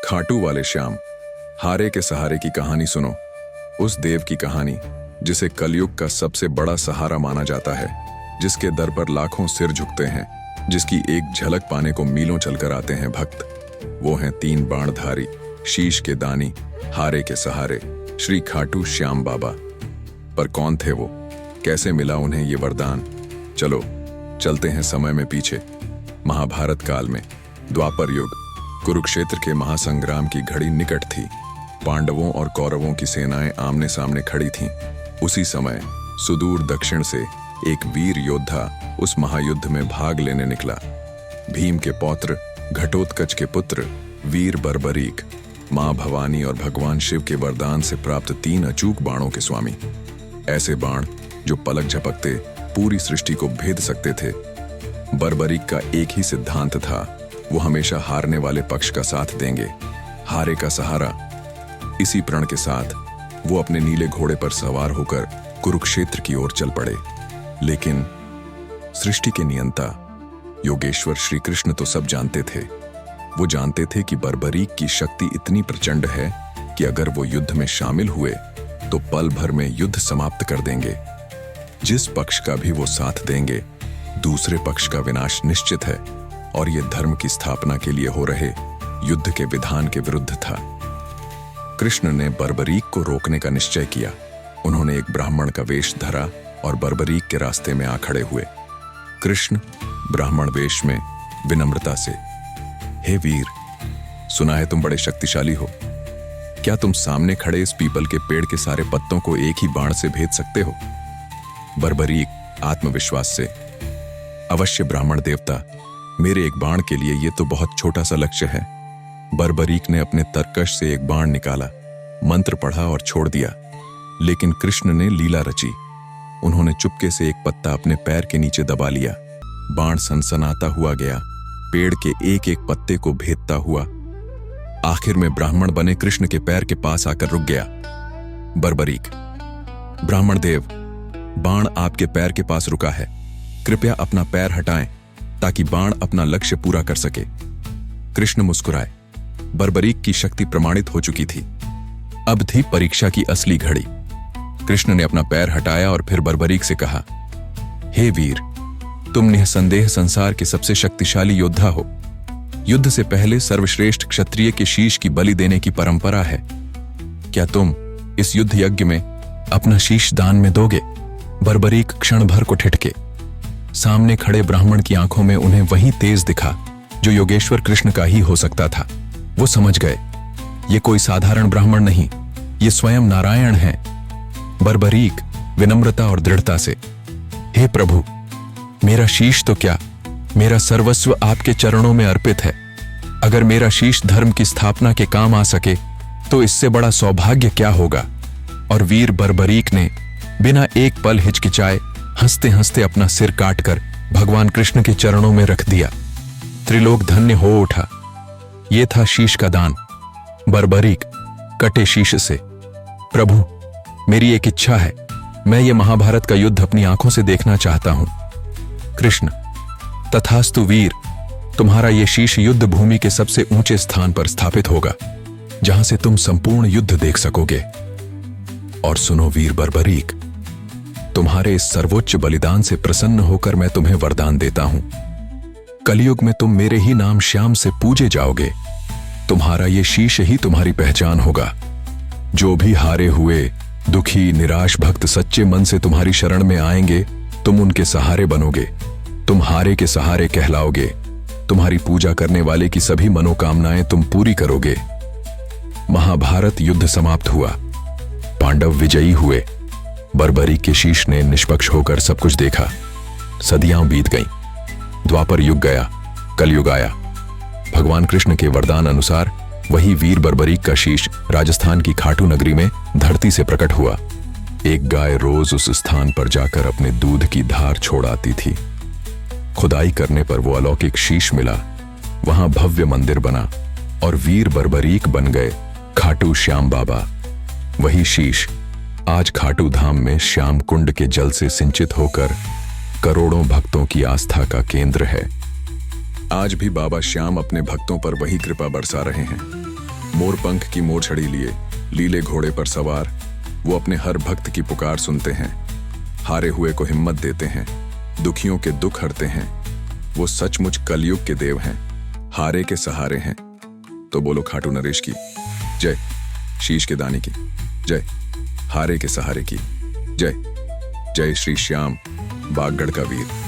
खाटू वाले श्याम, हारे के सहारे की कहानी सुनो। उस देव की कहानी जिसे कलयुग का सबसे बड़ा सहारा माना जाता है, जिसके दर पर लाखों सिर झुकते हैं, जिसकी एक झलक पाने को मीलों चलकर आते हैं भक्त। वो हैं 3 बाणधारी, शीश के दानी, हारे के सहारे, श्री खाटू श्याम बाबा। पर कौन थे वो? कैसे मिला उन्हें ये वरदान? चलो चलते हैं समय में पीछे। महाभारत काल में, द्वापर युग, कुरुक्षेत्र के महासंग्राम की घड़ी निकट थी। पांडवों और कौरवों की सेनाएं आमने सामने खड़ी थीं। उसी समय सुदूर दक्षिण से एक वीर योद्धा उस महायुद्ध में भाग लेने निकला। भीम के पौत्र, घटोत्कच के पुत्र, वीर बर्बरीक, मां भवानी और भगवान शिव के वरदान से प्राप्त 3 अचूक बाणों के स्वामी। ऐसे बाण जो पलक झपकते पूरी सृष्टि को भेद सकते थे। बर्बरीक का एक ही सिद्धांत था, वो हमेशा हारने वाले पक्ष का साथ देंगे, हारे का सहारा। इसी प्रण के साथ वो अपने नीले घोड़े पर सवार होकर कुरुक्षेत्र की ओर चल पड़े। लेकिन सृष्टि के नियंता योगेश्वर श्री कृष्ण तो सब जानते थे। वो जानते थे कि बर्बरीक की शक्ति इतनी प्रचंड है कि अगर वो युद्ध में शामिल हुए तो पल भर में युद्ध समाप्त कर देंगे। जिस पक्ष का भी वो साथ देंगे, दूसरे पक्ष का विनाश निश्चित है, और ये धर्म की स्थापना के लिए हो रहे युद्ध के विधान के विरुद्ध था। कृष्ण ने बर्बरीक को रोकने का निश्चय किया। उन्होंने एक ब्राह्मण का वेश धरा और बर्बरीक के रास्ते में आ खड़े हुए। कृष्ण ब्राह्मण वेश में विनम्रता से, हे वीर, सुना है तुम बड़े शक्तिशाली हो। क्या तुम सामने खड़े इस पीपल के पेड़ के सारे पत्तों को एक ही बाण से भेद सकते हो? बर्बरीक आत्मविश्वास से, अवश्य ब्राह्मण देवता, मेरे एक बाण के लिए ये तो बहुत छोटा सा लक्ष्य है। बर्बरीक ने अपने तरकश से एक बाण निकाला, मंत्र पढ़ा और छोड़ दिया। लेकिन कृष्ण ने लीला रची। उन्होंने चुपके से एक पत्ता अपने पैर के नीचे दबा लिया। बाण सनसनाता हुआ गया, पेड़ के एक एक पत्ते को भेदता हुआ। आखिर में ब्राह्मण बने कृष्ण के पैर के पास आकर रुक गया। बर्बरीक, ब्राह्मण देव, बाण आपके पैर के पास रुका है, कृपया अपना पैर हटाएं ताकि बाण अपना लक्ष्य पूरा कर सके। कृष्ण मुस्कुराए। बर्बरीक की शक्ति प्रमाणित हो चुकी थी। अब थी परीक्षा की असली घड़ी। कृष्ण ने अपना पैर हटाया और फिर बर्बरीक से कहा, हे वीर, तुम निसंदेह संसार के सबसे शक्तिशाली योद्धा हो। युद्ध से पहले सर्वश्रेष्ठ क्षत्रिय के शीश की बलि देने की परंपरा है। क्या तुम इस युद्ध यज्ञ में अपना शीश दान में दोगे? बर्बरीक क्षण भर को ठिठके। सामने खड़े ब्राह्मण की आंखों में उन्हें वही तेज दिखा जो योगेश्वर कृष्ण का ही हो सकता था। वो समझ गए, ये कोई साधारण ब्राह्मण नहीं, ये स्वयं नारायण हैं। बर्बरीक विनम्रता और दृढ़ता से, हे प्रभु, मेरा शीश तो क्या, मेरा सर्वस्व आपके चरणों में अर्पित है। अगर मेरा शीश धर्म की स्थापना के काम आ सके तो इससे बड़ा सौभाग्य क्या होगा। और वीर बर्बरीक ने बिना एक पल हिचकिचाए हंसते हंसते अपना सिर काटकर भगवान कृष्ण के चरणों में रख दिया। त्रिलोक धन्य हो उठा। ये था शीश का दान। बर्बरीक कटे शीश से, प्रभु, मेरी एक इच्छा है, मैं ये महाभारत का युद्ध अपनी आंखों से देखना चाहता हूं। कृष्ण, तथास्तु वीर, तुम्हारा ये शीश युद्ध भूमि के सबसे ऊंचे स्थान पर स्थापित होगा, जहां से तुम संपूर्ण युद्ध देख सकोगे। और सुनो वीर बर्बरीक, तुम्हारे इस सर्वोच्च बलिदान से प्रसन्न होकर मैं तुम्हें वरदान देता हूं। कलयुग में तुम मेरे ही नाम श्याम से पूजे जाओगे। तुम्हारा ये शीश ही तुम्हारी पहचान होगा। जो भी हारे हुए, दुखी, निराश भक्त सच्चे मन से तुम्हारी शरण में आएंगे, तुम उनके सहारे बनोगे। तुम हारे के सहारे कहलाओगे। तुम्हारी पूजा करने वाले की सभी मनोकामनाएं तुम पूरी करोगे। महाभारत युद्ध समाप्त हुआ। पांडव विजयी हुए। बर्बरीक के शीश ने निष्पक्ष होकर सब कुछ देखा। सदियां बीत गईं। द्वापर युग गया, कलयुग आया। भगवान कृष्ण के वरदान अनुसार वही वीर बर्बरीक का शीश राजस्थान की खाटू नगरी में धरती से प्रकट हुआ। एक गाय रोज उस स्थान पर जाकर अपने दूध की धार छोड़ आती थी। खुदाई करने पर वो अलौकिक शीश मिला। वहां भव्य मंदिर बना और वीर बर्बरीक बन गए खाटू श्याम बाबा। वही शीश आज खाटू धाम में श्याम कुंड के जल से सिंचित होकर करोड़ों भक्तों की आस्था का केंद्र है। आज भी बाबा श्याम अपने भक्तों पर वही कृपा बरसा रहे हैं। मोर पंख की मोर छड़ी लिए लीले घोड़े पर सवार वो अपने हर भक्त की पुकार सुनते हैं, हारे हुए को हिम्मत देते हैं, दुखियों के दुख हरते हैं। वो सचमुच कलयुग के देव हैं, हारे के सहारे हैं। तो बोलो खाटू नरेश की जय, शीश के दानी की जय, हारे के सहारे की जय। जय श्री श्याम, बागगढ़ का वीर।